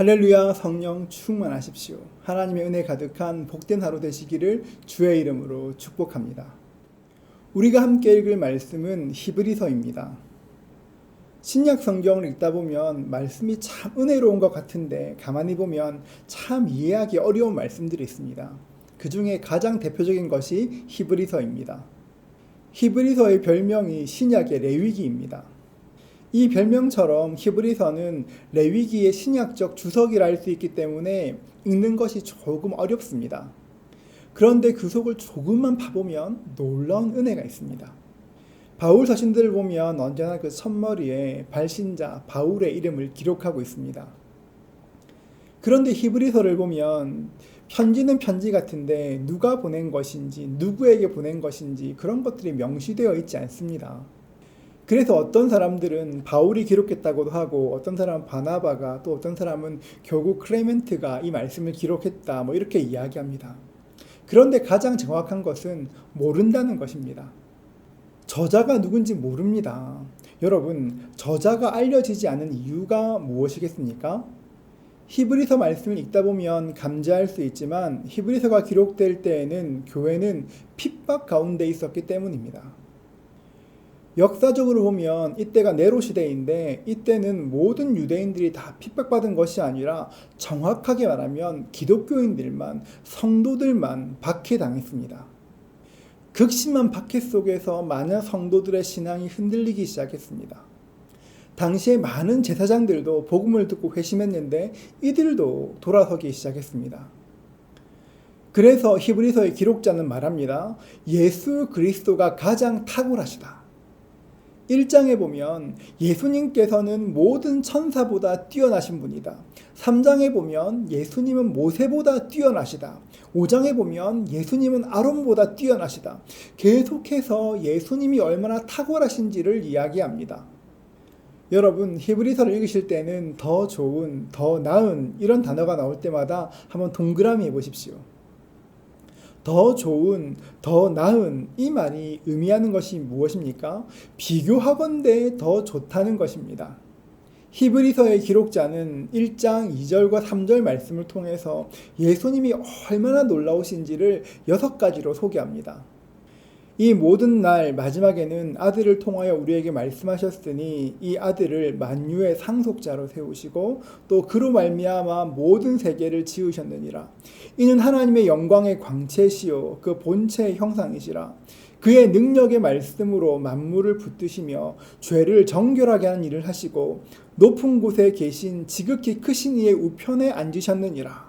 할렐루야. 성령 충만하십시오. 하나님의 은혜 가득한 복된 하루 되시기를 주의 이름으로 축복합니다. 우리가 함께 읽을 말씀은 히브리서입니다. 신약 성경을 읽다 보면 말씀이 참 은혜로운 것 같은데 가만히 보면 참 이해하기 어려운 말씀들이 있습니다. 그 중에 가장 대표적인 것이 히브리서입니다. 히브리서의 별명이 신약의 레위기입니다. 이 별명처럼 히브리서는 레위기의 신약적 주석이라 할 수 있기 때문에 읽는 것이 조금 어렵습니다. 그런데 그 속을 조금만 파보면 놀라운 은혜가 있습니다. 바울 서신들을 보면 언제나 그 첫머리에 발신자 바울의 이름을 기록하고 있습니다. 그런데 히브리서를 보면 편지는 편지 같은데 누가 보낸 것인지, 누구에게 보낸 것인지 그런 것들이 명시되어 있지 않습니다. 그래서 어떤 사람들은 바울이 기록했다고도 하고, 어떤 사람은 바나바가, 또 어떤 사람은 교구 클레멘트가 이 말씀을 기록했다, 이렇게 이야기합니다. 그런데 가장 정확한 것은 모른다는 것입니다. 저자가 누군지 모릅니다. 여러분, 저자가 알려지지 않은 이유가 무엇이겠습니까? 히브리서 말씀을 읽다 보면 감지할 수 있지만 히브리서가 기록될 때에는 교회는 핍박 가운데 있었기 때문입니다. 역사적으로 보면 이때가 네로 시대인데, 이때는 모든 유대인들이 다 핍박받은 것이 아니라 정확하게 말하면 기독교인들만, 성도들만 박해당했습니다. 극심한 박해 속에서 많은 성도들의 신앙이 흔들리기 시작했습니다. 당시에 많은 제사장들도 복음을 듣고 회심했는데 이들도 돌아서기 시작했습니다. 그래서 히브리서의 기록자는 말합니다. 예수 그리스도가 가장 탁월하시다. 1장에 보면 예수님께서는 모든 천사보다 뛰어나신 분이다. 3장에 보면 예수님은 모세보다 뛰어나시다. 5장에 보면 예수님은 아론보다 뛰어나시다. 계속해서 예수님이 얼마나 탁월하신지를 이야기합니다. 여러분, 히브리서를 읽으실 때는 더 좋은, 더 나은 이런 단어가 나올 때마다 한번 동그라미 해보십시오. 더 좋은, 더 나은 이 말이 의미하는 것이 무엇입니까? 비교하건대 더 좋다는 것입니다. 히브리서의 기록자는 1장 2절과 3절 말씀을 통해서 예수님이 얼마나 놀라우신지를 6가지로 소개합니다. 이 모든 날 마지막에는 아들을 통하여 우리에게 말씀하셨으니 이 아들을 만유의 상속자로 세우시고 또 그로 말미암아 모든 세계를 지으셨느니라. 이는 하나님의 영광의 광채시요 그 본체의 형상이시라. 그의 능력의 말씀으로 만물을 붙드시며 죄를 정결하게 하는 일을 하시고 높은 곳에 계신 지극히 크신 이의 우편에 앉으셨느니라.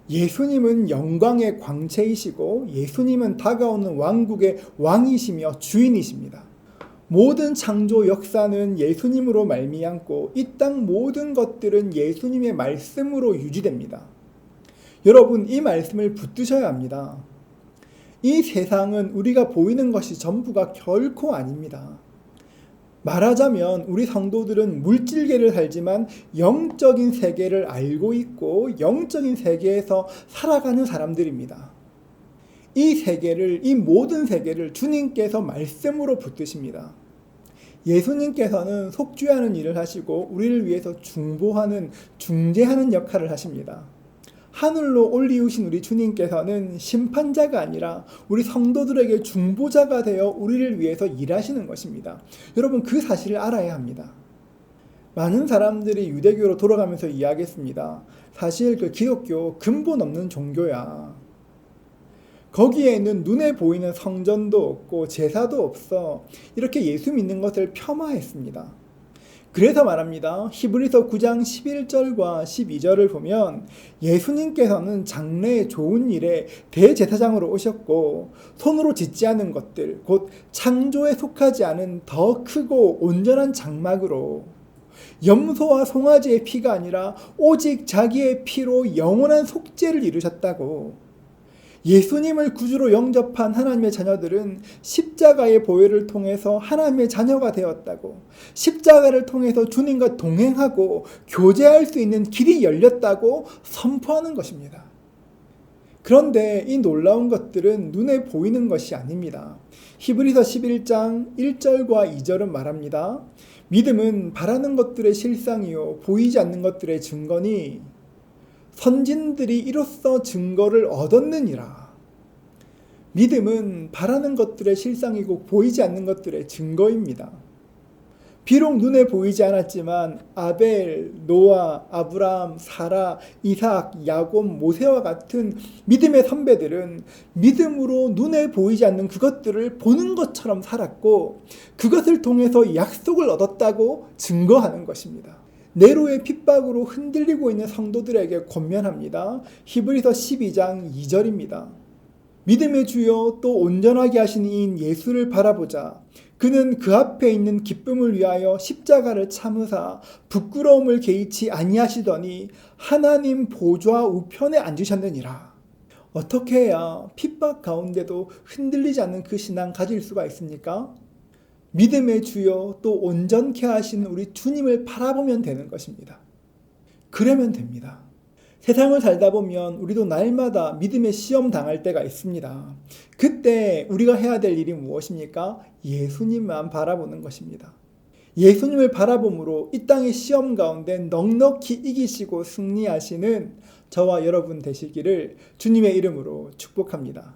예수님은 영광의 광채이시고 예수님은 다가오는 왕국의 왕이시며 주인이십니다. 모든 창조 역사는 예수님으로 말미암고 이 땅 모든 것들은 예수님의 말씀으로 유지됩니다. 여러분, 이 말씀을 붙드셔야 합니다. 이 세상은 우리가 보이는 것이 전부가 결코 아닙니다. 말하자면 우리 성도들은 물질계를 살지만 영적인 세계를 알고 있고 영적인 세계에서 살아가는 사람들입니다. 이 모든 세계를 주님께서 말씀으로 붙드십니다. 예수님께서는 속죄하는 일을 하시고 우리를 위해서 중보하는, 중재하는 역할을 하십니다. 하늘로 올리우신 우리 주님께서는 심판자가 아니라 우리 성도들에게 중보자가 되어 우리를 위해서 일하시는 것입니다. 여러분, 그 사실을 알아야 합니다. 많은 사람들이 유대교로 돌아가면서 이야기했습니다. 사실 그 기독교 근본 없는 종교야. 거기에는 눈에 보이는 성전도 없고 제사도 없어. 이렇게 예수 믿는 것을 폄하했습니다. 그래서 말합니다. 히브리서 9장 11절과 12절을 보면 예수님께서는 장래의 좋은 일에 대제사장으로 오셨고 손으로 짓지 않은 것들, 곧 창조에 속하지 않은 더 크고 온전한 장막으로 염소와 송아지의 피가 아니라 오직 자기의 피로 영원한 속죄를 이루셨다고. 예수님을 구주로 영접한 하나님의 자녀들은 십자가의 보혈을 통해서 하나님의 자녀가 되었다고, 십자가를 통해서 주님과 동행하고 교제할 수 있는 길이 열렸다고 선포하는 것입니다. 그런데 이 놀라운 것들은 눈에 보이는 것이 아닙니다. 히브리서 11장 1절과 2절은 말합니다. 믿음은 바라는 것들의 실상이요 보이지 않는 것들의 증거니 선진들이 이로써 증거를 얻었느니라. 믿음은 바라는 것들의 실상이고 보이지 않는 것들의 증거입니다. 비록 눈에 보이지 않았지만 아벨, 노아, 아브라함, 사라, 이삭, 야곱, 모세와 같은 믿음의 선배들은 믿음으로 눈에 보이지 않는 그것들을 보는 것처럼 살았고 그것을 통해서 약속을 얻었다고 증거하는 것입니다. 네로의 핍박으로 흔들리고 있는 성도들에게 권면합니다. 히브리서 12장 2절입니다. 믿음의 주여 또 온전하게 하신 이인 예수를 바라보자. 그는 그 앞에 있는 기쁨을 위하여 십자가를 참으사 부끄러움을 개의치 아니하시더니 하나님 보좌 우편에 앉으셨느니라. 어떻게 해야 핍박 가운데도 흔들리지 않는 그 신앙 가질 수가 있습니까? 믿음의 주여 또 온전케 하신 우리 주님을 바라보면 되는 것입니다. 그러면 됩니다. 세상을 살다 보면 우리도 날마다 믿음의 시험 당할 때가 있습니다. 그때 우리가 해야 될 일이 무엇입니까? 예수님만 바라보는 것입니다. 예수님을 바라봄으로 이 땅의 시험 가운데 넉넉히 이기시고 승리하시는 저와 여러분 되시기를 주님의 이름으로 축복합니다.